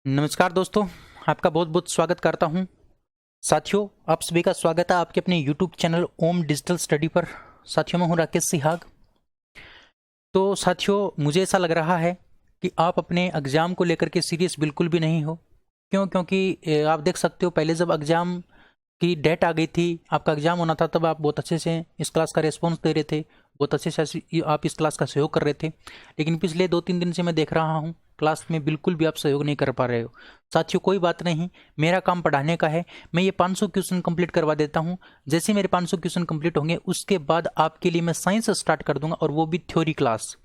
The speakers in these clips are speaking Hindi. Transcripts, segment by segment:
नमस्कार दोस्तों, आपका बहुत बहुत स्वागत करता हूं। साथियों, आप सभी का स्वागत है आपके अपने YouTube चैनल ओम डिजिटल स्टडी पर। साथियों, मैं हूं राकेश सिहाग। तो साथियों, मुझे ऐसा लग रहा है कि आप अपने एग्ज़ाम को लेकर के सीरियस बिल्कुल भी नहीं हो। क्यों? क्योंकि आप देख सकते हो, पहले जब एग्ज़ाम की डेट आ गई थी, आपका एग्ज़ाम होना था, तब आप बहुत अच्छे से इस क्लास का रिस्पॉन्स दे रहे थे, बहुत अच्छे से आप इस क्लास का सहयोग कर रहे थे। लेकिन पिछले 2-3 दिन से मैं देख रहा हूँ क्लास में बिल्कुल भी आप सहयोग नहीं कर पा रहे हो। साथियों, कोई बात नहीं, मेरा काम पढ़ाने का है। मैं ये 500 क्वेश्चन कंप्लीट करवा देता हूँ। जैसे मेरे 500 क्वेश्चन कंप्लीट होंगे, उसके बाद आपके लिए मैं साइंस स्टार्ट कर दूंगा, और वो भी थ्योरी क्लास,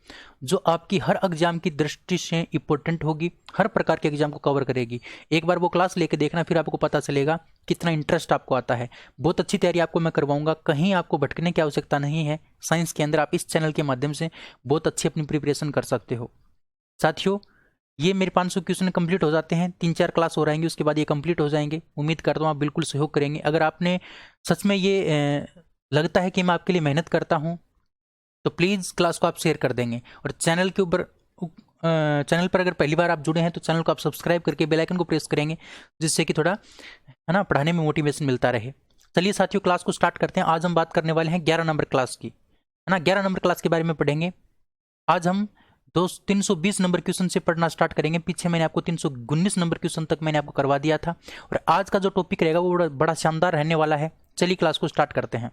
जो आपकी हर एग्जाम की दृष्टि से इंपॉर्टेंट होगी, हर प्रकार के एग्जाम को कवर करेगी। एक बार वो क्लास लेके देखना, फिर आपको पता चलेगा कितना इंटरेस्ट आपको आता है। बहुत अच्छी तैयारी आपको मैं करवाऊंगा, कहीं आपको भटकने की आवश्यकता नहीं है। साइंस के अंदर आप इस चैनल के माध्यम से बहुत अच्छी अपनी प्रिपरेशन कर सकते हो। साथियों, ये मेरे 500 क्वेश्चन कंप्लीट हो जाते हैं, 3-4 क्लास हो रहेंगे, उसके बाद ये कंप्लीट हो जाएंगे। उम्मीद करता हूँ आप बिल्कुल सहयोग करेंगे। अगर आपने सच में ये लगता है कि मैं आपके लिए मेहनत करता हूँ, तो प्लीज़ क्लास को आप शेयर कर देंगे। और चैनल पर अगर पहली बार आप जुड़े हैं, तो चैनल को आप सब्सक्राइब करके बेल आइकन को प्रेस करेंगे, जिससे कि थोड़ा है ना पढ़ाने में मोटिवेशन मिलता रहे। चलिए साथियों, क्लास को स्टार्ट करते हैं। आज हम बात करने वाले हैं 11 नंबर क्लास की, है ना। 11 नंबर क्लास के बारे में पढ़ेंगे। आज हम 320 नंबर क्वेश्चन से पढ़ना स्टार्ट करेंगे। पीछे मैंने आपको 319 नंबर क्वेश्चन तक मैंने आपको करवा दिया था, और आज का जो टॉपिक रहेगा वो बड़ा शानदार रहने वाला है। चलिए क्लास को स्टार्ट करते हैं।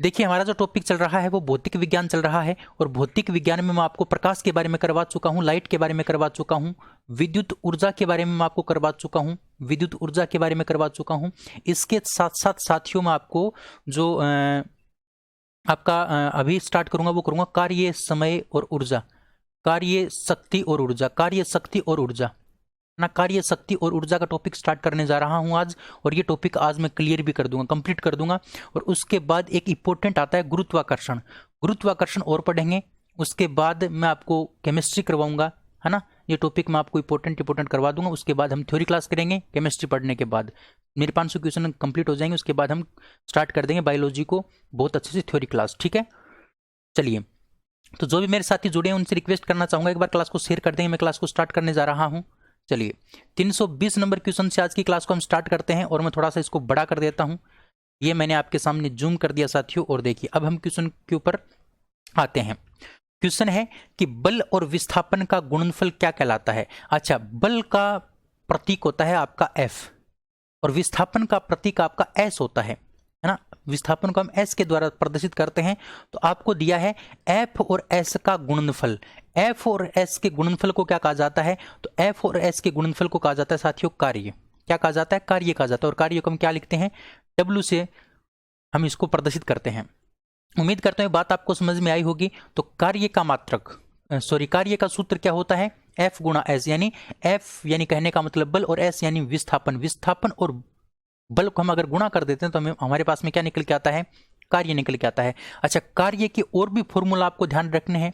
देखिए, हमारा जो टॉपिक चल रहा है वो भौतिक विज्ञान चल रहा है, और भौतिक विज्ञान में मैं आपको प्रकाश के बारे में करवा चुका हूँ, लाइट के बारे में करवा चुका हूँ, विद्युत ऊर्जा के बारे में मैं आपको करवा चुका हूँ, विद्युत ऊर्जा के बारे में करवा चुका हूँ। इसके साथ साथ साथियों, मैं आपको जो आपका अभी स्टार्ट करूंगा वो करूंगा कार्य, समय और ऊर्जा, कार्य शक्ति और ऊर्जा, कार्य शक्ति और ऊर्जा ना, कार्य शक्ति और ऊर्जा का टॉपिक स्टार्ट करने जा रहा हूं आज। और ये टॉपिक आज मैं क्लियर भी कर दूंगा, कंप्लीट कर दूंगा। और उसके बाद एक इंपॉर्टेंट आता है गुरुत्वाकर्षण, गुरुत्वाकर्षण और पढ़ेंगे। उसके बाद मैं आपको केमिस्ट्री करवाऊंगा, है ना। ये टॉपिक मैं आपको इंपॉर्टेंट करवा दूंगा। उसके बाद हम थ्योरी क्लास करेंगे। केमिस्ट्री पढ़ने के बाद मेरे 500 क्वेश्चन कंप्लीट हो जाएंगे। उसके बाद हम स्टार्ट कर देंगे बायोलॉजी को बहुत अच्छे से, थ्योरी क्लास, ठीक है। चलिए, तो जो भी मेरे साथी जुड़े हैं उनसे रिक्वेस्ट करना चाहूंगा, एक बार क्लास को शेयर कर देंगे। मैं क्लास को स्टार्ट करने जा रहा हूं। चलिए, 320 नंबर क्वेश्चन से आज की क्लास को हम स्टार्ट करते हैं। और मैं थोड़ा सा इसको बड़ा कर देता हूं। ये मैंने आपके सामने जूम कर दिया साथियों। और देखिए, अब हम क्वेश्चन के ऊपर आते हैं। क्वेश्चन है कि बल और विस्थापन का गुणनफल क्या कहलाता है। अच्छा, बल का प्रतीक होता है आपका F, और विस्थापन का प्रतीक आपका S होता है ना। विस्थापन को हम S के द्वारा प्रदर्शित करते हैं। तो आपको दिया है F और S का गुणनफल। F और S के गुणनफल को क्या कहा जाता है? तो F और S के गुणनफल को कहा जाता है साथियों कार्य। क्या कहा जाता है? कार्य कहा जाता है। और कार्य को हम क्या लिखते हैं? W से हम इसको प्रदर्शित करते हैं। उम्मीद करते हैं बात आपको समझ में आई होगी। तो कार्य का मात्रक, कार्य का सूत्र क्या होता है? F गुणा S, यानी F यानी कहने का मतलब बल, और S यानी विस्थापन। विस्थापन और बल को हम अगर गुणा कर देते हैं तो हमें हमारे पास में क्या निकल के आता है? कार्य निकल के आता है। अच्छा, कार्य के और भी फॉर्मूला आपको ध्यान रखने हैं।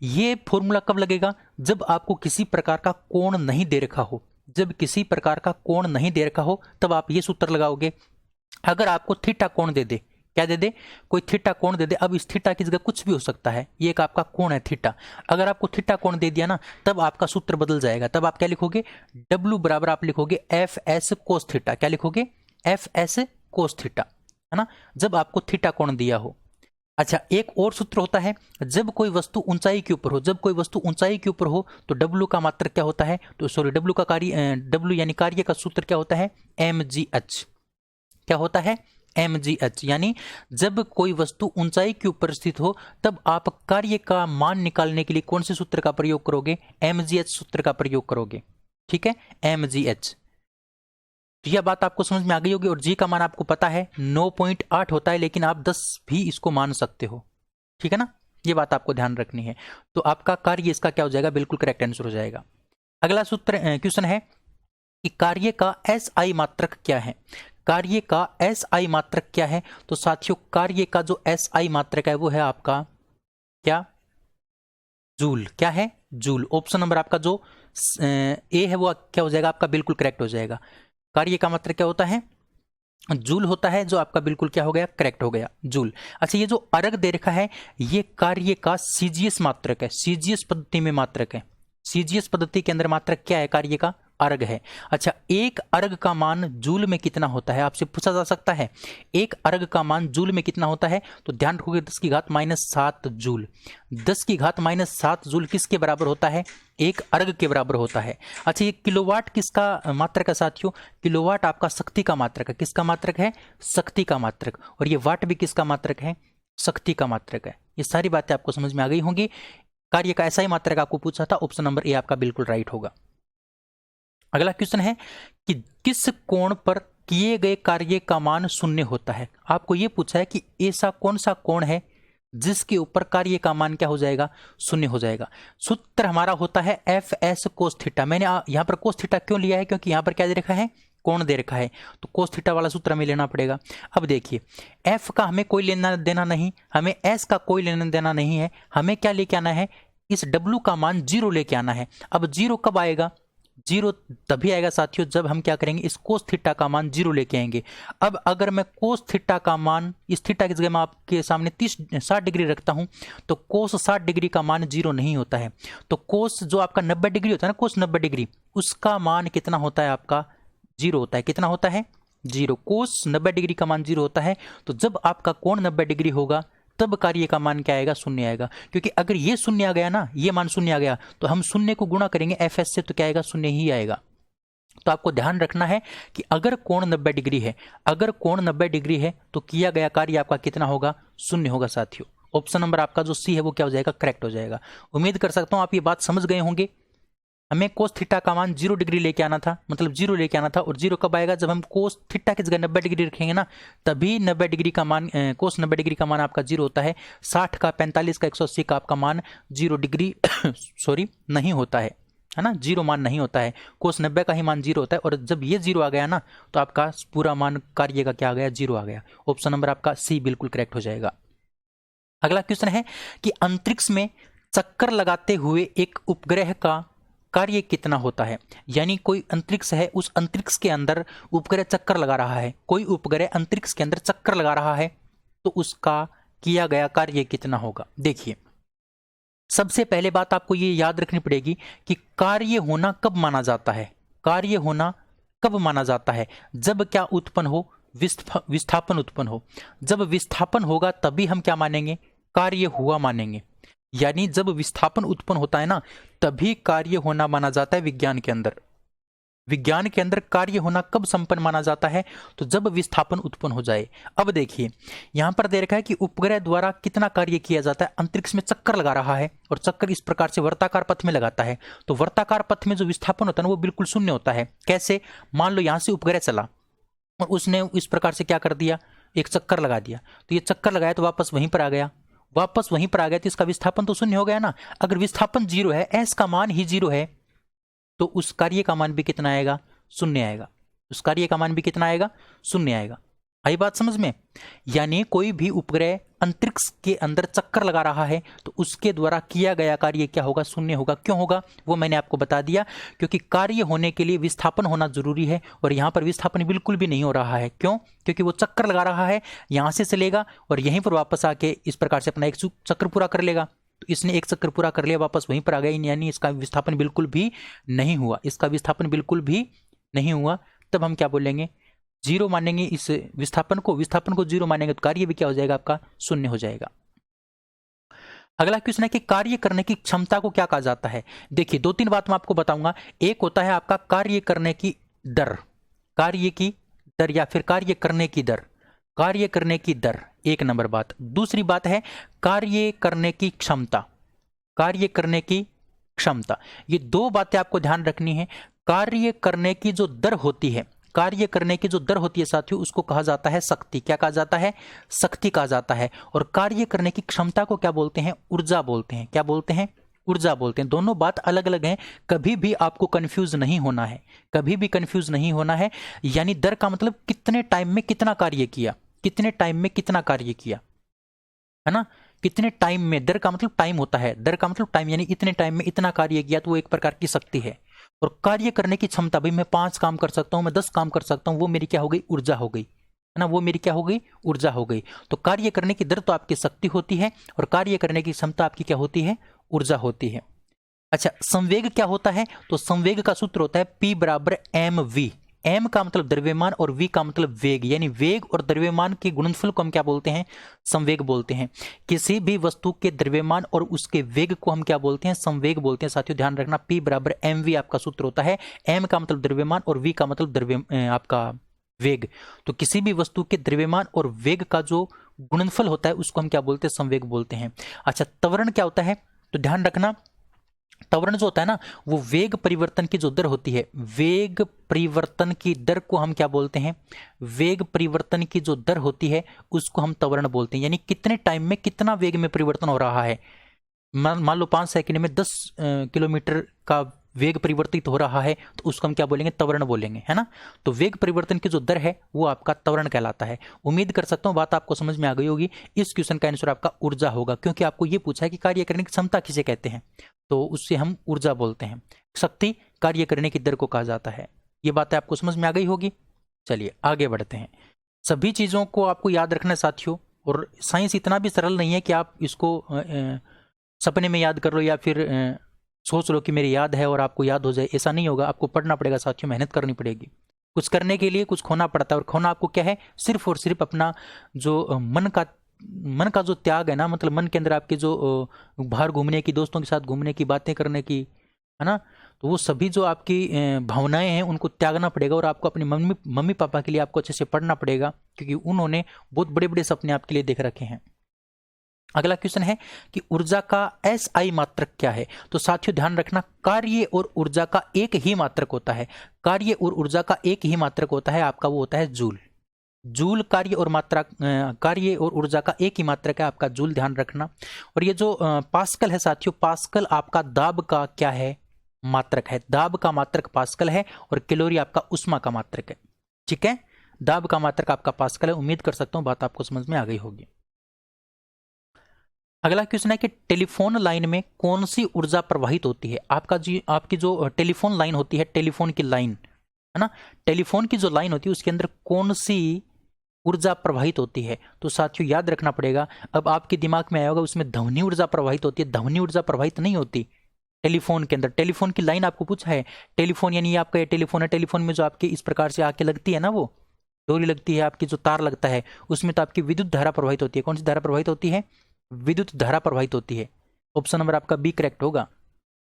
ये फॉर्मूला कब लगेगा? जब आपको किसी प्रकार का कोण नहीं दे रखा हो। जब किसी प्रकार का कोण नहीं दे रखा हो, तब आप ये सूत्र लगाओगे। अगर आपको थीटा कोण दे दे, क्या दे दे? कोई थीटा कोण दे दे। अब इस थीटा की जगह कुछ भी हो सकता है, ये एक आपका कोण है थीटा। अगर आपको थीटा कोण दे दिया ना, तब आपका सूत्र बदल जाएगा। तब आप क्या लिखोगे? W बराबर आप लिखोगे FS कोस थीटा। क्या लिखोगे? FS कोस थीटा, है ना, जब आपको थीटा कोण दिया हो। अच्छा, एक और सूत्र होता है, जब कोई वस्तु ऊंचाई के ऊपर हो। जब कोई वस्तु ऊंचाई के ऊपर हो तो W का मात्रक क्या होता है? तो सॉरी, W का कार्य, W यानी कार्य का सूत्र क्या होता है? mgh। क्या होता है? mgh। यानी जब कोई वस्तु ऊंचाई के ऊपर स्थित हो, तब आप कार्य का मान निकालने के लिए कौन से सूत्र का प्रयोग करोगे? mgh सूत्र का प्रयोग करोगे, ठीक है, mgh। तो यह बात आपको समझ में आ गई होगी। और जी का मान आपको पता है 9.8 होता है, लेकिन आप 10 भी इसको मान सकते हो, ठीक है ना। ये बात आपको ध्यान रखनी है। तो आपका कार्य इसका क्या हो जाएगा? बिल्कुल करेक्ट आंसर हो जाएगा। अगला सूत्र क्वेश्चन है कि कार्य का SI मात्रक क्या है। कार्य का SI मात्रक क्या है? तो साथियों, कार्य का जो SI मात्रक है वो है आपका क्या? जूल। क्या है? जूल। ऑप्शन नंबर आपका जो ए है वो क्या हो जाएगा? आपका बिल्कुल करेक्ट हो जाएगा। कार्य का मात्रक क्या होता है? जूल होता है, जो आपका बिल्कुल क्या हो गया, करेक्ट हो गया, जूल। अच्छा, ये जो अर्घ दे रखा है ये कार्य का सीजीएस मात्रक है, सीजीएस पद्धति में मात्रक है। सीजीएस पद्धति के अंदर मात्रक क्या है, कार्य का अर्घ है। अच्छा, एक अर्घ का मान जूल में कितना होता है, आपसे पूछा जा सकता है एक अर्घ का मान जूल में कितना होता है, तो ध्यान रखोगे 10 की घात -7 जूल। 10 की घात -7 जूल किसके बराबर होता है, एक अर्घ के बराबर होता है। अच्छा, ये किलोवाट किसका मात्रक है साथियों, किलोवाट आपका शक्ति का मात्रक है। किसका मात्रक है, शक्ति का मात्रक। और ये वाट भी किसका मात्रक है, शक्ति का मात्रक है। ये सारी बातें आपको समझ में आ गई होंगी। कार्य का ऐसा ही मात्रक आपको पूछा था, ऑप्शन नंबर ए आपका बिल्कुल राइट होगा। अगला क्वेश्चन है कि किस कोण पर किए गए कार्य का मान शून्य होता है। आपको यह पूछा है कि ऐसा कौन सा कोण है जिसके ऊपर कार्य का मान क्या हो जाएगा, शून्य हो जाएगा। सूत्र हमारा होता है एफ एस कोस थीटा। मैंने यहाँ पर कोस थीटा क्यों लिया है, क्योंकि यहाँ पर क्या दे रखा है, कोण दे रखा है, तो कोस थीटा वाला सूत्र हमें लेना पड़ेगा। अब देखिए, एफ का हमें कोई लेना देना नहीं, हमें एस का कोई लेना देना नहीं है, हमें क्या लेके आना है, इस डब्ल्यू का मान 0 लेके आना है। अब 0 कब आएगा, 0 तभी आएगा साथियों जब हम क्या करेंगे, इस कोस थीटा का मान 0 लेके आएंगे। अब अगर मैं कोस थीटा का मान, इस थीटा की जगह मैं आपके सामने 60 डिग्री रखता हूं, तो कोस 60 डिग्री का मान 0 नहीं होता है। तो कोस जो आपका 90 डिग्री होता है ना, कोस 90 डिग्री, उसका मान कितना होता है, आपका 0 होता है। कितना होता है, 0। कोस 90 डिग्री का मान 0 होता है। तो जब आपका कोण 90 डिग्री होगा तब कार्य का मान क्या आएगा, शून्य आएगा। क्योंकि अगर ये शून्य आ गया ना, ये मान शून्य आ गया, तो हम शून्य को गुणा करेंगे एफ एस से, तो क्या आएगा, शून्य ही आएगा। तो आपको ध्यान रखना है कि अगर कोण 90 डिग्री है, अगर कोण 90 डिग्री है तो किया गया कार्य आपका कितना होगा, शून्य होगा साथियों। ऑप्शन नंबर आपका जो सी है वो क्या हो जाएगा, करेक्ट हो जाएगा। उम्मीद कर सकता हूं आप ये बात समझ गए होंगे। हमें कोस थीटा का मान 0 डिग्री लेके आना था, मतलब 0 लेके आना था। और 0 कब आएगा, जब हम कोस थीटा की जगह 90 डिग्री रखेंगे ना, तभी 90 डिग्री का मान, कोस 90 डिग्री का मान आपका 0 होता है। 60 का, 45 का, 180 का आपका मान 0 डिग्री सॉरी नहीं होता है ना, 0 मान नहीं होता है। कोस 90 का ही मान 0 होता है। और जब ये 0 आ गया ना, तो आपका पूरा मान कार्य का क्या आ गया, 0 आ गया। ऑप्शन नंबर आपका सी बिल्कुल करेक्ट हो जाएगा। अगला क्वेश्चन है कि अंतरिक्ष में चक्कर लगाते हुए एक उपग्रह का कार्य कितना होता है। यानी कोई अंतरिक्ष है, उस अंतरिक्ष के अंदर उपग्रह चक्कर लगा रहा है, कोई उपग्रह अंतरिक्ष के अंदर चक्कर लगा रहा है, तो उसका किया गया कार्य कितना होगा। देखिए, सबसे पहले बात आपको ये याद रखनी पड़ेगी कि कार्य होना कब माना जाता है। कार्य होना कब माना जाता है, जब क्या उत्पन्न हो, विस्थापन उत्पन्न हो। जब विस्थापन होगा तभी हम क्या मानेंगे, कार्य हुआ मानेंगे। यानी जब विस्थापन उत्पन्न होता है ना, तभी कार्य होना माना जाता है विज्ञान के अंदर। विज्ञान के अंदर कार्य होना कब संपन्न माना जाता है, तो जब विस्थापन उत्पन्न हो जाए। अब देखिए, यहां पर दे रखा है कि उपग्रह द्वारा कितना कार्य किया जाता है। अंतरिक्ष में चक्कर लगा रहा है, और चक्कर इस प्रकार से वर्ताकार पथ में लगाता है। तो वर्ताकार पथ में जो विस्थापन होता है ना, वो बिल्कुल शून्य होता है। कैसे, मान लो यहां से उपग्रह चला और उसने इस प्रकार से क्या कर दिया, एक चक्कर लगा दिया। तो ये चक्कर लगाया तो वापस वहीं पर आ गया, वापस वहीं पर आ गया, तो इसका विस्थापन तो शून्य हो गया ना। अगर विस्थापन 0 है, एस का मान ही 0 है, तो उस कार्य का मान भी कितना आएगा, शून्य आएगा। उस कार्य का मान भी कितना आएगा, शून्य आएगा। आई बात समझ में। यानी कोई भी उपग्रह अंतरिक्ष के अंदर चक्कर लगा रहा है, तो उसके द्वारा किया गया कार्य क्या होगा, शून्य होगा। क्यों होगा, वो मैंने आपको बता दिया। क्योंकि कार्य होने के लिए विस्थापन होना जरूरी है, और यहां पर विस्थापन बिल्कुल भी नहीं हो रहा है। क्यों, क्योंकि वो चक्कर लगा रहा है, यहां से चलेगा और यहीं पर वापस आके इस प्रकार से अपना एक चक्कर पूरा कर लेगा। तो इसने एक चक्कर पूरा कर लिया, वापस वहीं पर आ गया, यानी इसका विस्थापन बिल्कुल भी नहीं हुआ। इसका विस्थापन बिल्कुल भी नहीं हुआ, तब हम क्या बोलेंगे, 0 मानेंगे इस विस्थापन को 0 मानेंगे, तो कार्य भी क्या हो जाएगा, आपका शून्य हो जाएगा। अगला क्वेश्चन है कि कार्य करने की क्षमता को क्या कहा जाता है। देखिए, 2-3 बात मैं आपको बताऊंगा। एक होता है आपका कार्य करने की दर, कार्य की दर या फिर कार्य करने की दर, कार्य करने की दर एक नंबर बात। दूसरी बात है कार्य करने की क्षमता, कार्य करने की क्षमता। ये 2 बातें आपको ध्यान रखनी है। कार्य करने की जो दर होती है, कार्य करने की जो दर होती है साथियों, उसको कहा जाता है शक्ति। क्या कहा जाता है, शक्ति कहा जाता है। और कार्य करने की क्षमता को क्या बोलते हैं, ऊर्जा बोलते हैं। क्या बोलते हैं, ऊर्जा बोलते हैं। दोनों बात अलग अलग हैं, कभी भी आपको कंफ्यूज नहीं होना है, कभी भी कंफ्यूज नहीं होना है। यानी दर का मतलब कितने टाइम में कितना कार्य किया, कितने टाइम में कितना कार्य किया, है ना। कितने टाइम में, दर का मतलब टाइम होता है, दर का मतलब टाइम, यानी इतने टाइम में इतना कार्य किया, तो वो एक प्रकार की शक्ति है। और कार्य करने की क्षमता, भाई मैं 5 काम कर सकता हूं, मैं 10 काम कर सकता हूं, वो मेरी क्या हो गई, ऊर्जा हो गई। है ना, वो मेरी क्या हो गई, ऊर्जा हो गई। तो कार्य करने की दर तो आपकी शक्ति होती है और कार्य करने की क्षमता आपकी क्या होती है, ऊर्जा होती है। अच्छा, संवेग क्या होता है, तो संवेग का सूत्र होता है P बराबर mv। m का मतलब द्रव्यमान और v का मतलब वेग, यानी वेग और द्रव्यमान के गुणनफल को हम क्या बोलते हैं, संवेग बोलते हैं। किसी भी वस्तु के द्रव्यमान और उसके वेग को हम क्या बोलते हैं, संवेग बोलते हैं। साथियों ध्यान रखना, P बराबर mv आपका सूत्र होता है। m का मतलब द्रव्यमान और v का मतलब आपका वेग। तो किसी भी वस्तु के द्रव्यमान और वेग का जो गुणनफल होता है उसको हम क्या बोलते हैं, संवेग बोलते हैं। अच्छा, त्वरण क्या होता है, तो ध्यान रखना, त्वरण जो होता है ना, वो वेग परिवर्तन की जो दर होती है, वेग परिवर्तन की दर को हम क्या बोलते हैं, वेग परिवर्तन की जो दर होती है उसको हम त्वरण बोलते हैं। यानी कितने टाइम में कितना वेग में परिवर्तन हो रहा है। मान लो 5 सेकंड में 10 किलोमीटर का वेग परिवर्तित हो रहा है, तो उसको हम क्या बोलेंगे, त्वरण बोलेंगे, है ना। तो वेग परिवर्तन की जो दर है वो आपका त्वरण कहलाता है। उम्मीद कर सकता हूँ बात आपको समझ में आ गई होगी। इस क्वेश्चन का आंसर आपका ऊर्जा होगा, क्योंकि आपको ये पूछा है कि कार्य करने की क्षमता किसे कहते हैं, तो उससे हम ऊर्जा बोलते हैं। शक्ति कार्य करने की दर को कहा जाता है। ये बातें आपको समझ में आ गई होगी। चलिए आगे बढ़ते हैं। सभी चीज़ों को आपको याद रखना है साथियों, और साइंस इतना भी सरल नहीं है कि आप इसको सपने में याद कर लो या फिर सोच लो कि मेरी याद है और आपको याद हो जाए, ऐसा नहीं होगा। आपको पढ़ना पड़ेगा साथियों, मेहनत करनी पड़ेगी। कुछ करने के लिए कुछ खोना पड़ता है, और खोना आपको क्या है, सिर्फ और सिर्फ अपना जो मन का जो त्याग है ना, मतलब मन के अंदर आपके जो बाहर घूमने की, दोस्तों के साथ घूमने की, बातें करने की, है ना, तो वो सभी जो आपकी भावनाएं हैं उनको त्यागना पड़ेगा। और आपको अपने मम्मी पापा के लिए आपको अच्छे से पढ़ना पड़ेगा, क्योंकि उन्होंने बहुत बड़े बड़े सपने आपके लिए देख रखे हैं। अगला क्वेश्चन है कि ऊर्जा का SI मात्रक क्या है। तो साथियों ध्यान रखना, कार्य और ऊर्जा का एक ही मात्रक होता है। कार्य और ऊर्जा का एक ही मात्रक होता है आपका, वो होता है जूल। जूल कार्य और मात्रा, कार्य और ऊर्जा का एक ही मात्रक है आपका जूल, ध्यान रखना। और ये जो पास्कल है साथियों, पास्कल आपका दाब का क्या है, मात्रक है। दाब का मात्रक पास्कल है और कैलोरी आपका उष्मा का मात्रक है। ठीक है, दाब का मात्रक आपका पास्कल है। उम्मीद कर सकता हूं बात आपको समझ में आ गई होगी। अगला क्वेश्चन है कि टेलीफोन लाइन में कौन सी ऊर्जा प्रवाहित होती है। आपकी जो टेलीफोन लाइन होती है, टेलीफोन की लाइन है ना, टेलीफोन की जो लाइन होती है उसके अंदर कौन सी ऊर्जा प्रवाहित होती है। तो साथियों याद रखना पड़ेगा। अब आपके दिमाग में आया होगा उसमें ध्वनि ऊर्जा प्रवाहित होती है। ध्वनि ऊर्जा प्रवाहित नहीं होती टेलीफोन के अंदर। टेलीफोन की लाइन आपको पूछा है, टेलीफोन यानी आपका ये टेलीफोन है, टेलीफोन में जो आपके इस प्रकार से आके लगती है ना, वो डोरी लगती है, आपकी जो तार लगता है, उसमें तो आपकी विद्युत धारा प्रवाहित होती है। कौन सी धारा प्रवाहित होती है, विद्युत धारा प्रवाहित होती है। ऑप्शन नंबर आपका बी करेक्ट होगा।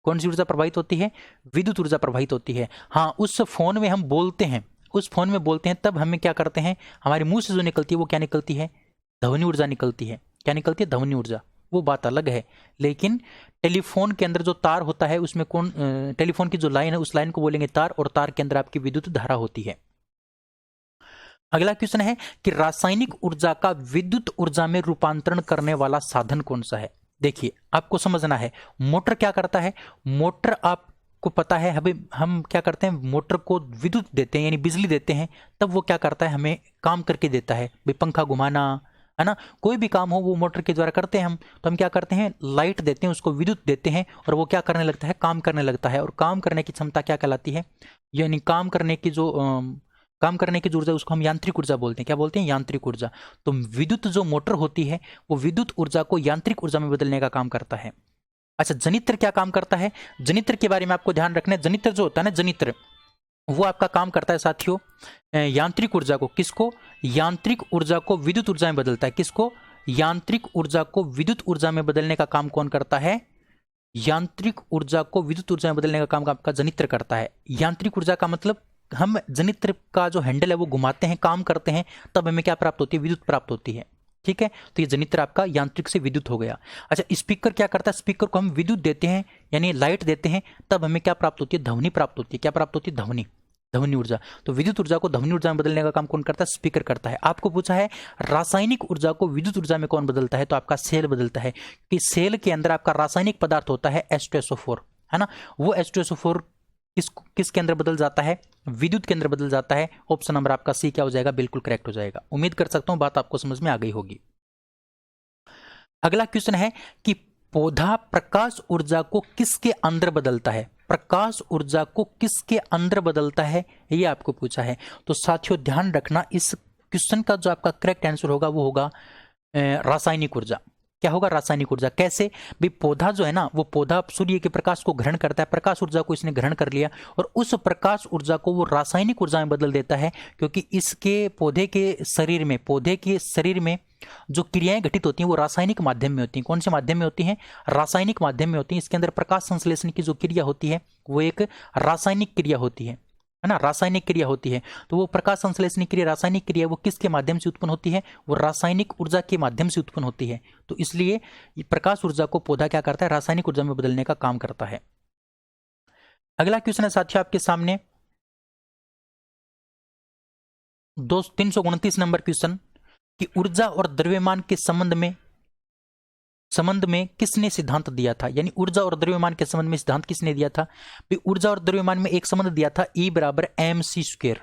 कौन सी ऊर्जा प्रवाहित होती है, विद्युत ऊर्जा प्रवाहित होती है। हाँ, उस फोन में हम बोलते हैं, उस फोन में बोलते हैं, तब हमें क्या करते हैं, हमारे मुंह से जो निकलती है वो क्या निकलती है, ध्वनि ऊर्जा निकलती है। क्या निकलती है, ध्वनि ऊर्जा। वो बात अलग है। लेकिन टेलीफोन के अंदर जो तार होता है उसमें टेलीफोन की जो लाइन है उस लाइन को बोलेंगे तार, और तार के अंदर आपकी विद्युत धारा होती है। अगला क्वेश्चन है कि रासायनिक ऊर्जा का विद्युत ऊर्जा में रूपांतरण करने वाला साधन कौन सा है। देखिए आपको समझना है, मोटर क्या करता है, मोटर आपको पता है, अभी हम क्या करते हैं, मोटर को विद्युत देते हैं यानी बिजली देते हैं, तब वो क्या करता है, हमें काम करके देता है। भाई पंखा घुमाना, है ना, कोई भी काम हो वो मोटर के द्वारा करते हैं हम। तो हम क्या करते हैं, लाइट देते हैं, उसको विद्युत देते हैं, और वो क्या करने लगता है, काम करने लगता है। और काम करने की क्षमता क्या कहलाती है, यानी काम करने की जो ऊर्जा, उसको हम यांत्रिक ऊर्जा बोलते हैं। क्या बोलते हैं, यांत्रिक ऊर्जा। तो विद्युत जो मोटर होती है वो विद्युत ऊर्जा को यांत्रिक ऊर्जा में बदलने का काम करता है। अच्छा, जनित्र क्या काम करता है, जनित्र के बारे में आपको ध्यान रखना है। जनित्र जो होता है ना, जनित्र वो आपका काम करता है साथियों यांत्रिक ऊर्जा को, किसको, यांत्रिक ऊर्जा को विद्युत ऊर्जा में बदलता है। किसको, यांत्रिक ऊर्जा को विद्युत ऊर्जा में बदलने का काम कौन करता है, यांत्रिक ऊर्जा को विद्युत ऊर्जा में बदलने का काम आपका जनित्र करता है। यांत्रिक ऊर्जा का मतलब हम जनित्र का जो हैंडल है वो घुमाते हैं, काम करते हैं, तब हमें क्या प्राप्त होती है, विद्युत प्राप्त होती है। ठीक है, तो ये जनित्र आपका यांत्रिक से विद्युत हो गया। अच्छा, स्पीकर क्या करता है, स्पीकर को हम विद्युत देते हैं यानी लाइट देते हैं, तब हमें क्या प्राप्त होती है, ध्वनि प्राप्त होती है। क्या प्राप्त होती है, ध्वनि, ध्वनि ऊर्जा। तो विद्युत ऊर्जा को ध्वनि ऊर्जा में बदलने का काम कौन करता है, स्पीकर करता है। आपको पूछा है रासायनिक ऊर्जा को विद्युत ऊर्जा में कौन बदलता है, तो आपका सेल बदलता है, कि सेल के अंदर आपका रासायनिक पदार्थ होता है H2SO4, है ना। वो H2SO4 किसके अंदर बदल जाता है, विद्युत के अंदर बदल जाता है। ऑप्शन नंबर आपका सी क्या हो जाएगा, बिल्कुल करेक्ट हो जाएगा। उम्मीद कर सकता हूं बात आपको समझ में आ गई होगी। अगला क्वेश्चन है कि पौधा प्रकाश ऊर्जा को किसके अंदर बदलता है, प्रकाश ऊर्जा को किसके अंदर बदलता है, ये आपको पूछा है। तो साथियों ध्यान रखना, इस क्वेश्चन का जो आपका करेक्ट आंसर होगा वो होगा रासायनिक ऊर्जा। क्या होगा? रासायनिक ऊर्जा। कैसे भी? पौधा जो है ना, वो पौधा सूर्य के प्रकाश को ग्रहण करता है, प्रकाश ऊर्जा को इसने ग्रहण कर लिया और उस प्रकाश ऊर्जा को वो रासायनिक ऊर्जा में बदल देता है, क्योंकि इसके पौधे के शरीर में जो क्रियाएं घटित होती हैं वो रासायनिक माध्यम में होती हैं। कौन से माध्यम में होती हैं? रासायनिक माध्यम में होती हैं। इसके अंदर प्रकाश संश्लेषण की जो क्रिया होती है वो एक रासायनिक क्रिया होती है ना, रासायनिक क्रिया होती है। तो वो प्रकाश संश्लेषण क्रिया, रासायनिक क्रिया, वो किसके माध्यम से उत्पन्न होती है? वो रासायनिक ऊर्जा के माध्यम से उत्पन्न होती है। तो इसलिए प्रकाश ऊर्जा को पौधा क्या करता है? रासायनिक ऊर्जा में बदलने का काम करता है। अगला क्वेश्चन है साथियों आपके सामने 329 नंबर क्वेश्चन कि ऊर्जा और द्रव्यमान के संबंध में किसने सिद्धांत दिया था? यानी ऊर्जा और द्रव्यमान के संबंध में सिद्धांत किसने दिया था? ऊर्जा और द्रव्यमान में एक संबंध दिया था, E बराबर mc स्क्वायर।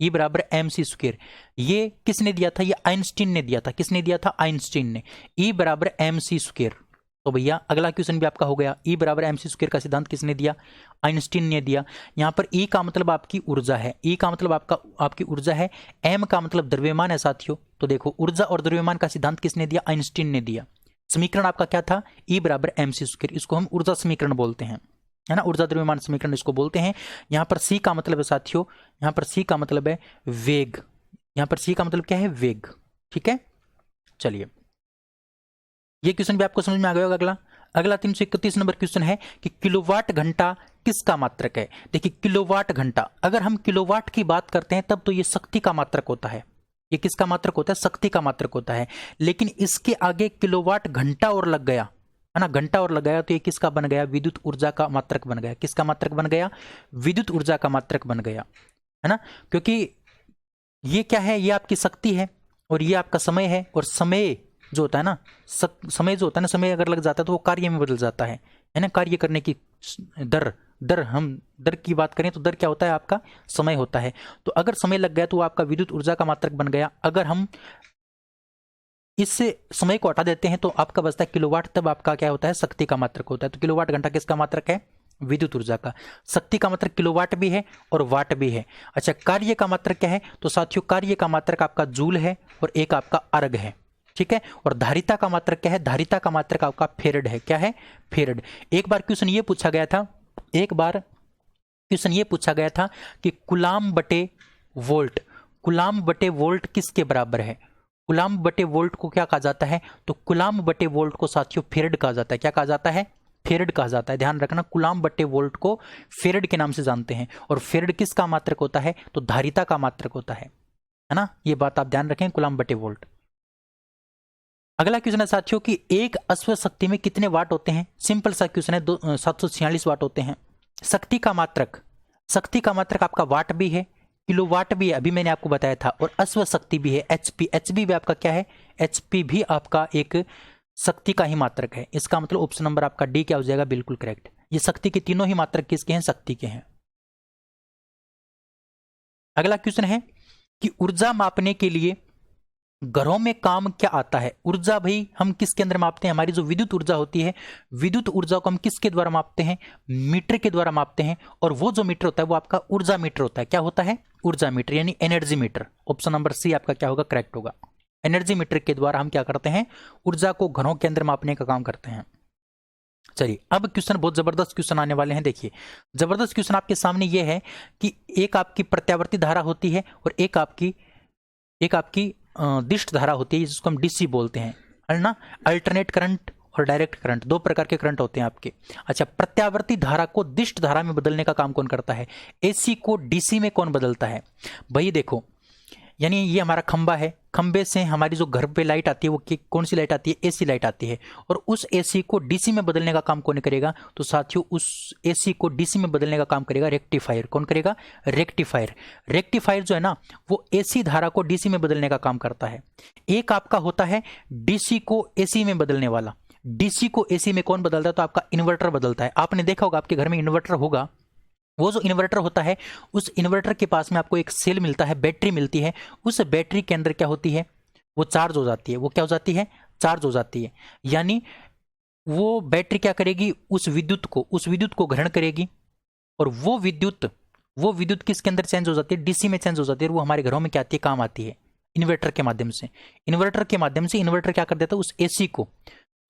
E बराबर mc स्क्वायर। ये किसने दिया था? ये आइंस्टीन ने दिया था। किसने दिया था? आइंस्टीन ने। E बराबर mc स्क्वायर। तो भैया अगला क्वेश्चन भी आपका हो गया। E बराबर mc स्क्वायर का सिद्धांत किसने दिया? आइंस्टीन ने दिया। यहां पर E का मतलब आपकी ऊर्जा है, E का मतलब आपकी ऊर्जा है, M का मतलब द्रव्यमान है साथियों। तो देखो ऊर्जा और द्रव्यमान का सिद्धांत किसने दिया? आइंस्टीन ने दिया। समीकरण आपका क्या था? E बराबर mc स्क्वायर। इसको हम ऊर्जा समीकरण बोलते हैं, है ना, ऊर्जा द्रव्यमान समीकरण इसको बोलते हैं। यहां पर C का मतलब है साथियों, यहां पर C का मतलब है वेग। यहां पर C का मतलब क्या है? वेग। ठीक है, चलिए ये क्वेश्चन भी आपको समझ में आ गया होगा। अगला 331 नंबर क्वेश्चन है कि किलोवाट घंटा किसका मात्रक है? देखिए किलोवाट घंटा, अगर हम किलोवाट की बात करते हैं तब तो ये शक्ति का मात्रक होता है। ये किसका मात्रक होता है? शक्ति का मात्रक होता है। लेकिन इसके आगे किलोवाट घंटा और लग गया, है ना, घंटा और लग गया तो ये किसका बन गया? विद्युत ऊर्जा का मात्रक बन गया। किसका मात्रक बन गया? विद्युत ऊर्जा का मात्रक बन गया, है ना। क्योंकि ये क्या है? ये आपकी शक्ति है और ये आपका समय है। और समय जो होता है ना, समय अगर लग जाता है तो वो कार्य में बदल जाता है ना। कार्य करने की हम दर की बात करें तो दर क्या होता है? आपका समय होता है। तो अगर समय लग गया तो वो आपका विद्युत ऊर्जा का मात्रक बन गया। अगर हम इससे समय को हटा देते हैं तो आपका बचता है किलोवाट, तब आपका क्या होता है? शक्ति का मात्रक होता है। तो किलोवाट घंटा किसका मात्रक है? विद्युत ऊर्जा का। शक्ति का मात्रक किलोवाट भी है और वाट भी है। अच्छा, कार्य का मात्रक क्या है? तो साथियों कार्य का मात्रक आपका जूल है और एक आपका अर्ग है। ठीक है, और धारिता का मात्रक क्या है? धारिता का मात्रक आपका फेरड है। क्या है? फेरड। एक बार क्वेश्चन ये पूछा गया था कि कुलाम बटे वोल्ट किसके बराबर है? कुलाम बटे वोल्ट को क्या कहा जाता है? तो कुलाम बटे वोल्ट को साथियों फेरड कहा जाता है। क्या कहा जाता है? फेरड कहा जाता है। ध्यान रखना, कुलाम बटे वोल्ट को फेरड के नाम से जानते हैं। और फेरड किसका मात्रक होता है? तो धारिता का मात्रक होता है ना। ये बात आप ध्यान रखें, कुलाम बटे वोल्ट। अगला क्वेश्चन है साथियों कि एक अश्व शक्ति में कितने वाट होते हैं? सिंपल सा क्वेश्चन है, 746 वाट होते हैं। शक्ति का मात्रक आपका वाट भी है, किलोवाट भी है, अभी मैंने आपको बताया था, और अश्व शक्ति भी है, एचपी भी आपका क्या है? एचपी भी आपका एक शक्ति का ही मात्रक है। इसका मतलब ऑप्शन नंबर आपका डी क्या हो जाएगा? बिल्कुल करेक्ट। ये शक्ति के तीनों ही मात्रक किसके हैं? शक्ति के हैं। अगला क्वेश्चन है कि ऊर्जा मापने के लिए घरों में काम क्या आता है? ऊर्जा भाई हम किसके अंदर मापते हैं? हमारी जो विद्युत ऊर्जा होती है, विद्युत ऊर्जा को हम किसके द्वारा मापते हैं? मीटर के द्वारा मापते हैं। और वो जो मीटर होता है वो आपका ऊर्जा मीटर होता है। क्या होता है? ऊर्जा मीटर, यानी energy meter. Option number C आपका क्या होगा? करेक्ट होगा। एनर्जी मीटर के द्वारा हम क्या करते हैं? ऊर्जा को घरों के अंदर मापने का काम करते हैं। चलिए अब क्वेश्चन, बहुत जबरदस्त क्वेश्चन आने वाले हैं। देखिए जबरदस्त क्वेश्चन आपके सामने ये है कि एक आपकी प्रत्यावर्ती धारा होती है और एक आपकी दिष्ट धारा होती है, जिसको हम डीसी बोलते हैं, है ना। अल्टरनेट करंट और डायरेक्ट करंट, दो प्रकार के करंट होते हैं आपके। अच्छा, प्रत्यावर्ती धारा को दिष्ट धारा में बदलने का काम कौन करता है? एसी को डीसी में कौन बदलता है? भाई देखो, यानी ये हमारा खंबा है, खंबे से हमारी जो घर पे लाइट आती है वो कौन सी लाइट आती है? एसी लाइट आती है। और उस एसी को डीसी में बदलने का काम कौन करेगा? तो साथियों उस एसी को डीसी में बदलने का काम करेगा रेक्टिफायर। कौन करेगा? रेक्टिफायर। रेक्टिफायर जो है ना, वो एसी धारा को डीसी में बदलने का काम करता है। एक आपका होता है डीसी को एसी में बदलने वाला। डीसी को एसी में कौन बदलता है? तो आपका इन्वर्टर बदलता है। आपने देखा होगा आपके घर में इन्वर्टर होगा, वो जो इन्वर्टर होता है, उस इन्वर्टर के पास में आपको एक सेल मिलता है, बैटरी मिलती है। उस बैटरी के अंदर क्या होती है? वो चार्ज हो जाती है। वो क्या हो जाती है? चार्ज हो जाती है। यानी वो बैटरी क्या करेगी? उस विद्युत को ग्रहण करेगी और वो विद्युत किसके अंदर चेंज हो जाती है? डीसी में चेंज हो जाती है। और वो हमारे घरों में क्या आती है? काम आती है इन्वर्टर के माध्यम से। इन्वर्टर क्या कर देता है, उस एसी को,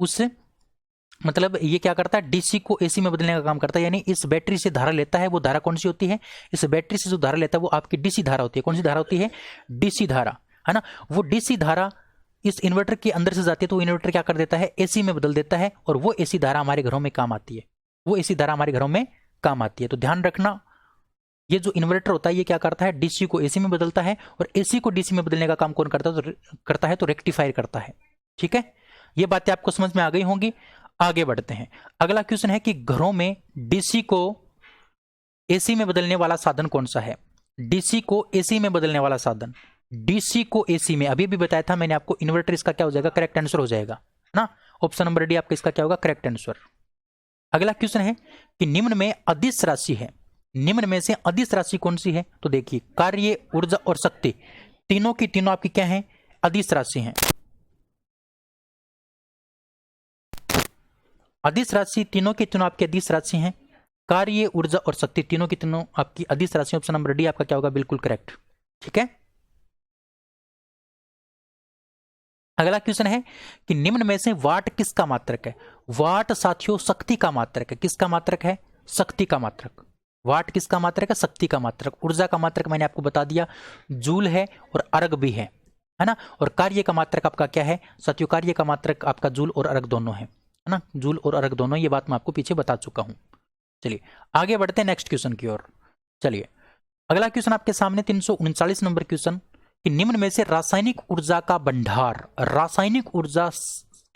उस मतलब ये क्या करता है, डीसी को एसी में बदलने का काम करता है। यानी इस बैटरी से धारा लेता है, वो धारा कौन सी होती है, इस बैटरी से जो धारा लेता है वो आपकी डीसी धारा होती है। कौन सी धारा होती है, डीसी धारा, है ना। वो डीसी धारा इस इन्वर्टर के अंदर से जाती है, तो इन्वर्टर क्या कर देता है, एसी में बदल देता है, और वो एसी धारा हमारे घरों में काम आती है, वो एसी धारा हमारे घरों में काम आती है। तो ध्यान रखना, ये जो इन्वर्टर होता है ये क्या करता है, डीसी को एसी में बदलता है, और एसी को डीसी में बदलने का काम कौन करता है, तो रेक्टिफायर करता है। ठीक है, ये बातें आपको समझ में आ गई होंगी। आगे बढ़ते हैं। अगला क्वेश्चन है कि घरों में डीसी को एसी में बदलने वाला साधन कौन सा है। डीसी को एसी में बदलने वाला साधन, डीसी को एसी में, अभी भी बताया था मैंने आपको, इन्वर्टर इसका क्या हो जाएगा, करेक्ट आंसर हो जाएगा ना। ऑप्शन नंबर डी आपका इसका क्या होगा, करेक्ट आंसर। अगला क्वेश्चन है कि निम्न में अदिश राशि है, निम्न में से अदिश राशि कौन सी है। तो देखिए, कार्य, ऊर्जा और शक्ति, तीनों की तीनों आपकी क्या है, अदिश राशि हैं। अदिश राशि, तीनों की तीनों आपकी अदिश राशि हैं। कार्य, ऊर्जा और शक्ति, तीनों की तीनों आपकी अदिश राशि। ऑप्शन नंबर डी आपका क्या होगा, बिल्कुल करेक्ट। ठीक है, अगला क्वेश्चन है कि निम्न में से वाट किसका मात्रक है। वाट साथियों शक्ति का मात्रक है। किसका मात्रक है, शक्ति का मात्रक। वाट किसका मात्रक है, शक्ति का मात्रक। ऊर्जा का मात्रक मैंने आपको बता दिया, जूल है और अर्ग भी है ना। और कार्य का मात्रक आपका क्या है साथियों, कार्य का मात्रक आपका जूल और अर्ग दोनों है ना, जूल और अर्ग दोनों। ये बात मैं आपको पीछे बता चुका हूं। चलिए आगे बढ़ते हैं नेक्स्ट क्वेश्चन की ओर। चलिए अगला क्वेश्चन आपके सामने 339 नंबर क्वेश्चन कि निम्न में से रासायनिक ऊर्जा का भंडार, रासायनिक ऊर्जा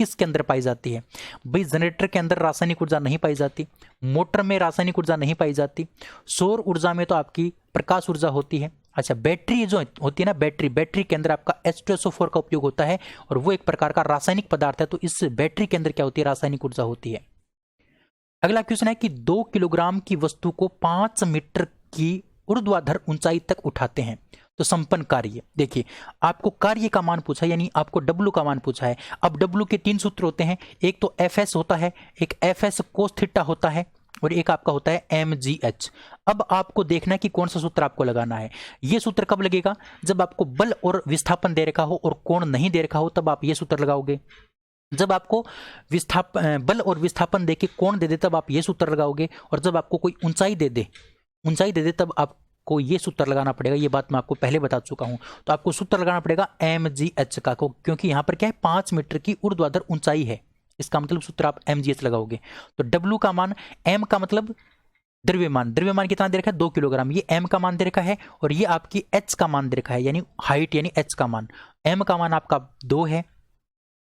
किसके अंदर पाई जाती है। भाई जनरेटर के अंदर रासायनिक ऊर्जा नहीं पाई जाती, मोटर में रासायनिक ऊर्जा नहीं पाई जाती, सौर ऊर्जा में तो आपकी प्रकाश ऊर्जा होती है। अच्छा, बैटरी जो होती है ना, बैटरी के अंदर आपका H2SO4 का उपयोग होता है, और वो एक प्रकार का रासायनिक पदार्थ है। तो इस बैटरी के अंदर क्या होती है, रासायनिक ऊर्जा होती है। अगला क्वेश्चन है कि 2 किलोग्राम की वस्तु को 5 मीटर की ऊर्ध्वाधर ऊंचाई तक उठाते हैं तो संपन्न कार्य। देखिए, आपको कार्य का मान पूछा, यानी आपको W का मान पूछा है। अब W के 3 सूत्र होते हैं, एक तो FS होता है, एक FS कोस थीटा होता है, और एक आपका होता है mgh। अब आपको देखना है कि कौन सा सूत्र आपको लगाना है। यह सूत्र कब लगेगा, जब आपको बल और विस्थापन दे रखा हो और कोण नहीं दे रखा हो, तब आप ये सूत्र लगाओगे। जब आपको बल और विस्थापन देके कोण दे दे, तब आप ये सूत्र लगाओगे। और जब आपको कोई ऊंचाई दे दे तब आपको ये सूत्र लगाना पड़ेगा। ये बात मैं आपको पहले बता चुका हूं। तो आपको सूत्र लगाना पड़ेगा mgh का, क्योंकि यहां पर क्या है, 5 मीटर की ऊर्ध्वाधर ऊंचाई है, इसका मतलब सूत्र आप mgh लगाओगे। तो W का मान, m का मतलब द्रव्यमान कितना दे रखा है, 2 किलोग्राम, ये m का मान दे रखा है, और ये आपकी h का मान दे रखा है, यानी हाइट, यानी h का मान। m का मान आपका 2 है,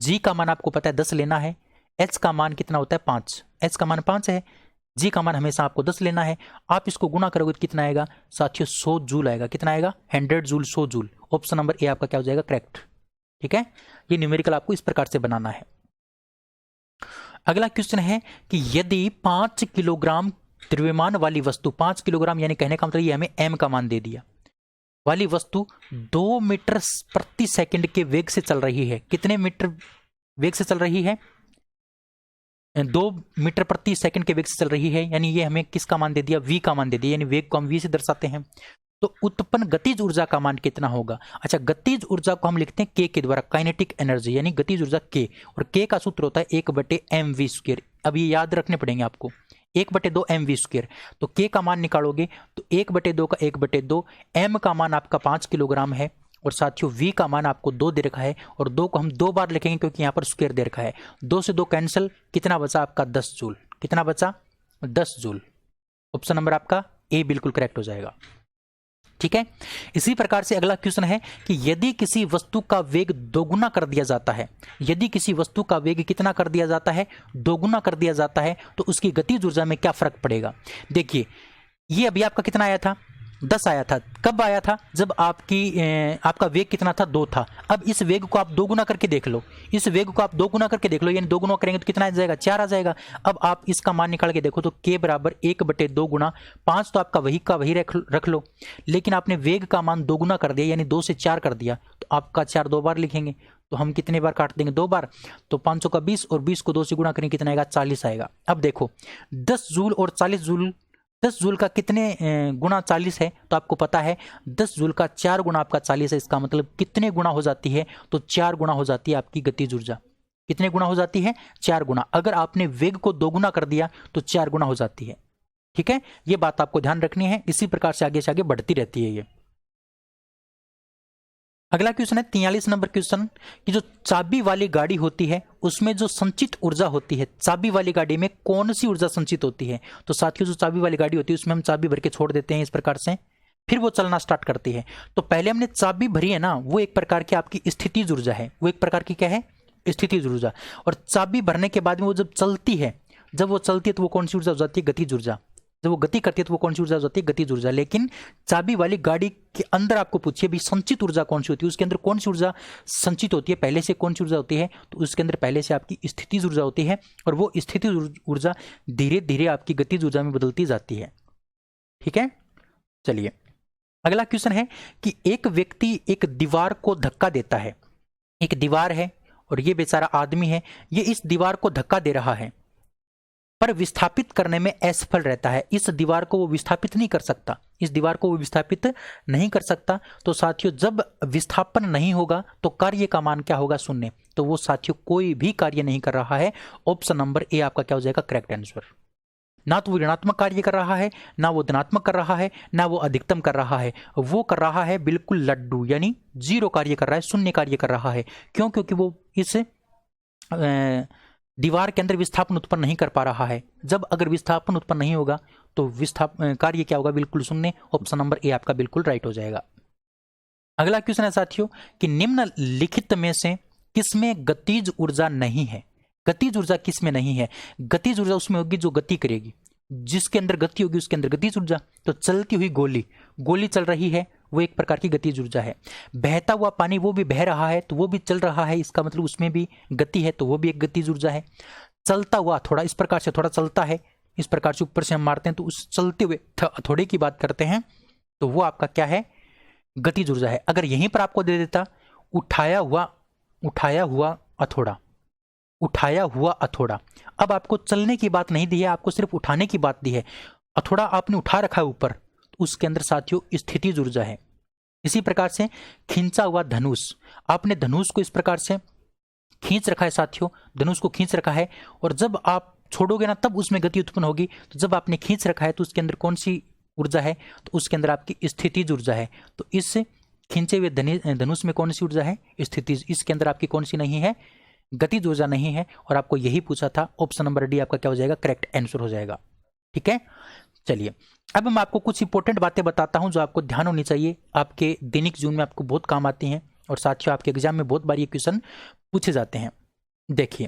g का मान आपको पता है 10 लेना है, h का मान कितना होता है 5, h का मान 5 है, g का मान हमेशा आपको 10 लेना है। आप इसको गुना करोगे तो कितना आएगा साथियों, 100 जूल आएगा। कितना आएगा, 100 joule, 100 joule. Option number A आपका क्या हो जाएगा, करेक्ट। ठीक है, ये न्यूमेरिकल आपको इस प्रकार से बनाना है। अगला क्वेश्चन है कि यदि 5 किलोग्राम द्रव्यमान वाली वस्तु, 5 किलोग्राम यानी कहने का मतलब ये हमें m का मान दे दिया, वाली वस्तु 2 मीटर प्रति सेकंड के वेग से चल रही है। कितने मीटर वेग से चल रही है, 2 मीटर प्रति सेकंड के वेग से चल रही है, यानी ये हमें किसका मान दे दिया, v का मान दे दिया, यानी वेग को हम v से दर्शाते हैं। तो उत्पन्न गतिज ऊर्जा का मान कितना होगा। अच्छा, गतिज ऊर्जा को हम लिखते हैं k के द्वारा, काइनेटिक एनर्जी, यानी गतिज ऊर्जा k, और k का सूत्र होता है 1/mv²। अब ये याद रखने पड़ेंगे आपको, 1/2 mv²। तो k का मान निकालोगे तो 1/2 का 1/2, m का मान आपका 5 किलोग्राम है, और साथियों v का मान आपको 2 दे रखा है, और 2 को हम 2 बार लिखेंगे क्योंकि यहाँ पर स्क्वायर दे रखा है। 2 से 2 कैंसिल, कितना बचा आपका 10 जूल। कितना बचा, 10 जूल। ऑप्शन नंबर आपका ए बिल्कुल करेक्ट हो जाएगा। ठीक है, इसी प्रकार से अगला क्वेश्चन है कि यदि किसी वस्तु का वेग दोगुना कर दिया जाता है, यदि किसी वस्तु का वेग कितना कर दिया जाता है, दोगुना कर दिया जाता है, तो उसकी गतिज ऊर्जा में क्या फर्क पड़ेगा। देखिए, ये अभी आपका कितना आया था, 10 आया था। कब आया था, जब आपका वेग कितना था, 2 था। अब इस वेग को आप 2 गुना करके देख लो, इस वेग को आप 2 गुना करके देख लो, यानी 2 गुना करेंगे तो कितना आ जाएगा, 4 आ जाएगा। अब आप इसका मान निकाल के देखो तो k बराबर 1/2 गुना 5, तो आपका वही का वही रख लो, लेकिन आपने वेग का मान 2 गुना कर दिया, यानी 2 से 4 कर दिया, तो आपका 4 2 बार लिखेंगे, तो हम कितने बार काट देंगे, 2 बार। तो 500 का 20, और 20 को 2 से गुणा करेंगे कितना आएगा, 40 आएगा। अब देखो, 10 जूल और 40 जूल 10 जूल का कितने गुना 40 है, तो आपको पता है 10 जूल का 4 गुना आपका 40 है। इसका मतलब कितने गुना हो जाती है, तो 4 गुना हो जाती है आपकी गतिज ऊर्जा। कितने गुना हो जाती है, 4 गुना। अगर आपने वेग को 2 गुना कर दिया तो 4 गुना हो जाती है। ठीक है, ये बात आपको ध्यान रखनी है। इसी प्रकार से आगे बढ़ती रहती है ये। अगला क्वेश्चन है 43 नंबर क्वेश्चन कि जो चाबी वाली गाड़ी होती है उसमें जो संचित ऊर्जा होती है, चाबी वाली गाड़ी में कौन सी ऊर्जा संचित होती है। तो साथियों जो चाबी वाली गाड़ी होती है उसमें हम चाबी भर के छोड़ देते हैं इस प्रकार से, फिर वो चलना स्टार्ट करती है। तो पहले हमने चाबी भरी है ना, वो एक प्रकार की आपकी स्थितिज ऊर्जा है। वो एक प्रकार की क्या है, स्थितिज ऊर्जा। और चाबी भरने के बाद में वो जब चलती है, जब वो चलती है तो वो कौन सी ऊर्जा हो जाती है, गतिज ऊर्जा। जब वो गति करती है तो वो कौन सी ऊर्जा हो जाती है, गतिज ऊर्जा। लेकिन चाबी वाली गाड़ी के अंदर आपको पूछिए भी संचित ऊर्जा कौन सी होती है, उसके अंदर कौन सी ऊर्जा संचित होती है, पहले से कौन सी ऊर्जा होती है, तो उसके अंदर पहले से आपकी स्थितिज ऊर्जा होती है। और वो स्थितिज ऊर्जा धीरे धीरे आपकी गतिज ऊर्जा में बदलती जाती है। ठीक है, चलिए अगला क्वेश्चन है कि एक व्यक्ति एक दीवार को धक्का देता है। एक दीवार है और ये बेचारा आदमी है, ये इस दीवार को धक्का दे रहा है पर विस्थापित करने में असफल रहता है। इस दीवार को वो विस्थापित नहीं कर सकता, इस दीवार को वो विस्थापित नहीं कर सकता। तो साथियों जब विस्थापन नहीं होगा तो कार्य का मान क्या होगा, शून्य। तो वो साथियों कोई भी कार्य नहीं कर रहा है। ऑप्शन नंबर ए आपका क्या हो जाएगा, करेक्ट आंसर। ना तो वो ऋणात्मक कार्य कर रहा है, ना वो धनात्मक कर रहा है, ना वो अधिकतम कर रहा है। वो कर रहा है बिल्कुल लड्डू, यानी जीरो कार्य कर रहा है, शून्य कार्य कर रहा है। क्यों, क्योंकि वो इस दीवार के अंदर विस्थापन उत्पन्न नहीं कर पा रहा है। जब अगर विस्थापन उत्पन्न नहीं होगा तो कार्य क्या होगा, बिल्कुल शून्य। ऑप्शन नंबर ए आपका बिल्कुल राइट हो जाएगा। अगला क्वेश्चन है साथियों कि निम्नलिखित में से किसमें गतिज ऊर्जा नहीं है। गतिज ऊर्जा किसमें नहीं है, गतिज ऊर्जा उसमें होगी जो गति करेगी, जिसके अंदर गति होगी उसके अंदर गतिज ऊर्जा। तो चलती हुई गोली चल रही है, वो एक प्रकार की गतिज ऊर्जा है। बहता हुआ पानी, वो भी बह रहा है तो वो भी चल रहा है, इसका मतलब उसमें भी गति है, तो वो भी एक गतिज ऊर्जा है। चलता हुआ थोड़ा इस प्रकार से थोड़ा चलता है, इस प्रकार से ऊपर से हम मारते हैं तो उस चलते हुए थोड़े की बात करते हैं, तो वो आपका क्या है, गतिज ऊर्जा है। अगर यहीं पर आपको दे देता उठाया हुआ हथौड़ा, उठाया हुआ हथौड़ा, अब आपको चलने की बात नहीं दी है, आपको सिर्फ उठाने की बात दी है। हथौड़ा आपने उठा रखा है ऊपर, तो उसके अंदर साथियों स्थितिज ऊर्जा है। इसी प्रकार से खींचा हुआ धनुष, आपने धनुष को इस प्रकार से खींच रखा है साथियों, धनुष को खींच रखा है, और जब आप छोड़ोगे ना तब उसमें गति उत्पन्न होगी। तो जब आपने खींच रखा है तो उसके अंदर कौन सी ऊर्जा है, तो उसके अंदर आपकी स्थितिज ऊर्जा है। तो इस खींचे हुए धनुष में कौन सी ऊर्जा है, स्थितिज। इसके अंदर आपकी कौन सी नहीं है, गतिज ऊर्जा नहीं है। और आपको यही पूछा था, ऑप्शन नंबर डी आपका क्या हो जाएगा, करेक्ट आंसर हो जाएगा। ठीक है, चलिए अब मैं आपको कुछ इंपॉर्टेंट बातें बताता हूं जो आपको ध्यान होनी चाहिए, आपके दैनिक जीवन में आपको बहुत काम आती हैं, और साथियों आपके एग्जाम में बहुत बार ये क्वेश्चन पूछे जाते हैं। देखिए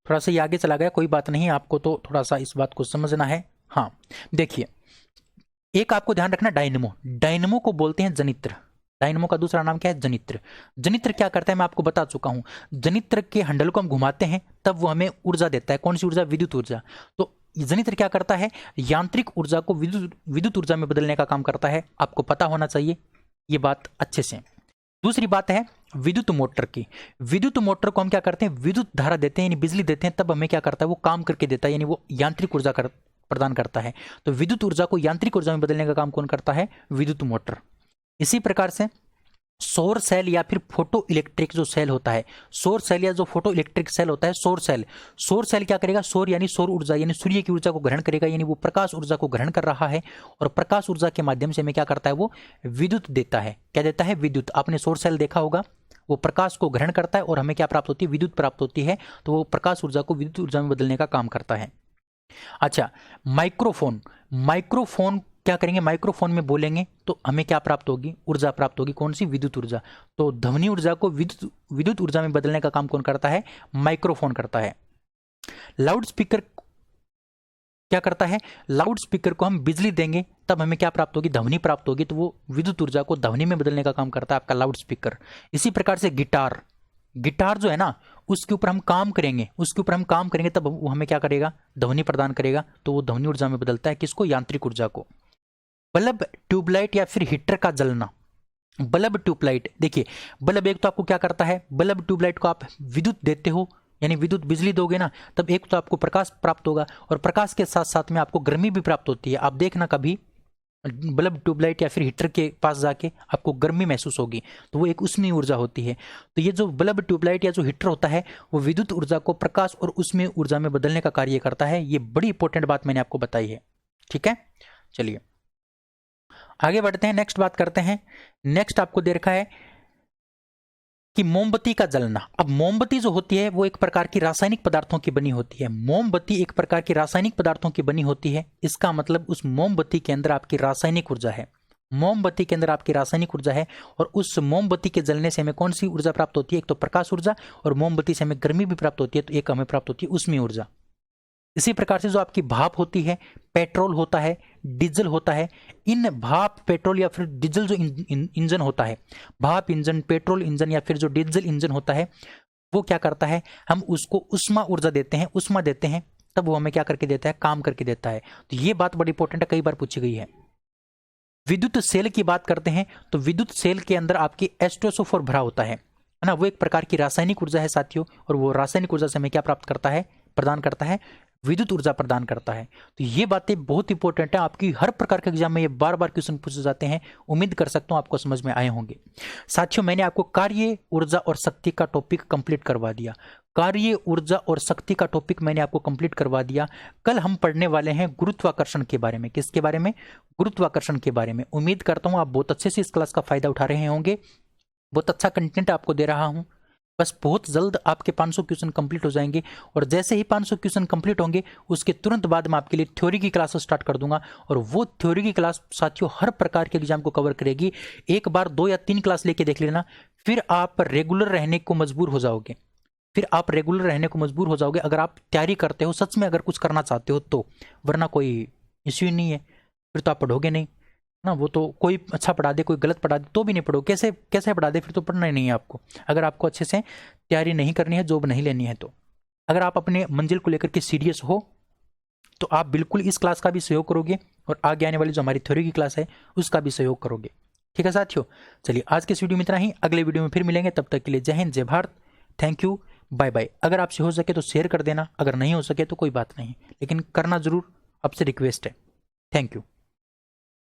थोड़ा सा ये आगे चला गया, कोई बात नहीं, आपको तो थोड़ा सा इस बात को समझना है। हाँ देखिए, एक आपको ध्यान रखना, डायनमो को बोलते हैं जनित्र। डायनमो का दूसरा नाम क्या है, जनित्र। जनित्र क्या करता है मैं आपको बता चुका हूं। जनित्र के हंडल को हम घुमाते हैं तब वो हमें ऊर्जा देता है, कौन सी ऊर्जा, विद्युत ऊर्जा। तो जनित्र क्या करता है, यांत्रिक ऊर्जा को विद्युत ऊर्जा में बदलने का काम करता है। आपको पता होना चाहिए ये बात अच्छे से। दूसरी बात है विद्युत मोटर की। विद्युत मोटर को हम क्या करते हैं, विद्युत धारा देते हैं यानी बिजली देते हैं, तब हमें क्या करता है, वो काम करके देता है, यानी वो यांत्रिक ऊर्जा प्रदान करता है। तो विद्युत ऊर्जा को यांत्रिक ऊर्जा में बदलने का काम कौन करता है, विद्युत मोटर। इसी प्रकार से सौर सेल या फिर फोटो इलेक्ट्रिक जो सेल होता है, सौर सेल या जो फोटो इलेक्ट्रिक सेल होता है, सौर सेल क्या करेगा, सौर यानी सौर ऊर्जा यानी सूर्य की ऊर्जा को ग्रहण करेगा, यानी वो प्रकाश ऊर्जा को ग्रहण कर रहा है, और प्रकाश ऊर्जा के माध्यम से हमें क्या करता है, वो विद्युत देता है। क्या देता है, विद्युत। आपने सौर सेल देखा होगा, वो प्रकाश को ग्रहण करता है और हमें क्या प्राप्त होती है, विद्युत प्राप्त होती है। तो वो प्रकाश ऊर्जा को विद्युत ऊर्जा में बदलने का काम करता है। अच्छा, माइक्रोफोन क्या करेंगे, माइक्रोफोन में बोलेंगे तो हमें क्या प्राप्त होगी, ऊर्जा प्राप्त होगी, कौन सी, विद्युत ऊर्जा। तो ध्वनि ऊर्जा को विद्युत ऊर्जा में बदलने का काम कौन करता है, माइक्रोफोन करता है। लाउड स्पीकर क्या करता है, लाउड स्पीकर को हम बिजली देंगे तब हमें क्या प्राप्त होगी, ध्वनि प्राप्त होगी, तो वो विद्युत ऊर्जा को ध्वनि में बदलने का काम करता है आपका लाउड स्पीकर। इसी प्रकार से गिटार जो है ना, उसके ऊपर हम काम करेंगे तब वो हमें क्या करेगा, ध्वनि प्रदान करेगा, तो वो ध्वनि ऊर्जा में बदलता है किसको, यांत्रिक ऊर्जा को। बल्ब, ट्यूबलाइट या फिर हीटर का जलना। बल्ब, ट्यूबलाइट, देखिए बल्ब एक तो आपको क्या करता है, बल्ब ट्यूबलाइट को आप विद्युत देते हो यानी विद्युत बिजली दोगे ना, तब एक तो आपको प्रकाश प्राप्त होगा और प्रकाश के साथ साथ में आपको गर्मी भी प्राप्त होती है। आप देखना कभी बल्ब, ट्यूबलाइट या फिर हीटर के पास जाके आपको गर्मी महसूस होगी, तो वो एक उष्मीय ऊर्जा होती है। तो ये जो बल्ब, ट्यूबलाइट या जो हीटर होता है वो विद्युत ऊर्जा को प्रकाश और उष्मीय ऊर्जा में बदलने का कार्य करता है। ये बड़ी इंपॉर्टेंट बात मैंने आपको बताई है। ठीक है, चलिए आगे बढ़ते हैं, नेक्स्ट बात करते हैं। नेक्स्ट आपको दे रखा है कि मोमबत्ती का जलना। अब मोमबत्ती जो होती है वो एक प्रकार की रासायनिक पदार्थों की बनी होती है। मोमबत्ती एक प्रकार की रासायनिक पदार्थों की बनी होती है। इसका मतलब उस मोमबत्ती के अंदर आपकी रासायनिक ऊर्जा है। मोमबत्ती के अंदर आपकी रासायनिक ऊर्जा है और उस मोमबत्ती के जलने से हमें कौन सी ऊर्जा प्राप्त होती है? एक तो प्रकाश ऊर्जा, और मोमबत्ती से हमें गर्मी भी प्राप्त होती है, तो एक हमें प्राप्त होती है उष्मीय ऊर्जा। इसी प्रकार से जो आपकी भाप होती है, पेट्रोल होता है, डीजल होता है, इन भाप, पेट्रोल या फिर डीजल जो इंजन होता है, भाप इंजन, पेट्रोल इंजन या फिर जो डीजल इंजन होता है, वो क्या करता है, हम उसको उष्मा ऊर्जा देते हैं, उष्मा देते हैं, तब वो हमें क्या करके देता है? काम करके देता है। तो ये बात बड़ी इंपॉर्टेंट है, कई बार पूछी गई है। विद्युत सेल की बात करते हैं तो विद्युत सेल के अंदर आपकी H2SO4 भरा होता है ना, वो एक प्रकार की रासायनिक ऊर्जा है साथियों, और वो रासायनिक ऊर्जा से हमें क्या प्राप्त करता है? प्रदान करता है, विद्युत ऊर्जा प्रदान करता है। तो ये बातें बहुत इंपॉर्टेंट है, आपकी हर प्रकार के एग्जाम में ये बार बार क्वेश्चन पूछे जाते हैं। उम्मीद कर सकता हूं आपको समझ में आए होंगे। साथियों, मैंने आपको कार्य, ऊर्जा और शक्ति का टॉपिक कंप्लीट करवा दिया। कार्य, ऊर्जा और शक्ति का टॉपिक मैंने आपको कंप्लीट करवा दिया। कल हम पढ़ने वाले हैं गुरुत्वाकर्षण के बारे में। किसके बारे में? गुरुत्वाकर्षण के बारे में। उम्मीद करता हूं आप बहुत अच्छे से इस क्लास का फायदा उठा रहे होंगे। बहुत अच्छा कंटेंट आपको दे रहा हूं। बस बहुत जल्द आपके 500 क्वेश्चन कंप्लीट हो जाएंगे, और जैसे ही 500 क्वेश्चन कंप्लीट होंगे उसके तुरंत बाद मैं आपके लिए थ्योरी की क्लास स्टार्ट कर दूंगा। और वो थ्योरी की क्लास साथियों हर प्रकार के एग्जाम को कवर करेगी। एक बार 2 या 3 क्लास लेके देख लेना, फिर आप रेगुलर रहने को मजबूर हो जाओगे। अगर आप तैयारी करते हो, सच में अगर कुछ करना चाहते हो तो, वरना कोई इश्यू नहीं है, फिर तो आप पढ़ोगे नहीं ना। वो तो कोई अच्छा पढ़ा दे, कोई गलत पढ़ा दे तो भी नहीं पढ़ो। कैसे पढ़ा दे, फिर तो पढ़ना ही नहीं है आपको। अगर आपको अच्छे से तैयारी नहीं करनी है, जॉब नहीं लेनी है, तो अगर आप अपने मंजिल को लेकर के सीरियस हो तो आप बिल्कुल इस क्लास का भी सहयोग करोगे, और आगे आने वाली जो हमारी थ्योरी की क्लास है उसका भी सहयोग करोगे। ठीक है साथियों, चलिए आज के इस वीडियो में इतना ही। अगले वीडियो में फिर मिलेंगे, तब तक के लिए जय हिंद, जय Bharat, thank you, bye bye. अगर आपसे हो सके तो शेयर कर देना, अगर नहीं हो सके तो कोई बात नहीं, लेकिन करना जरूर, आपसे रिक्वेस्ट है। Thank you.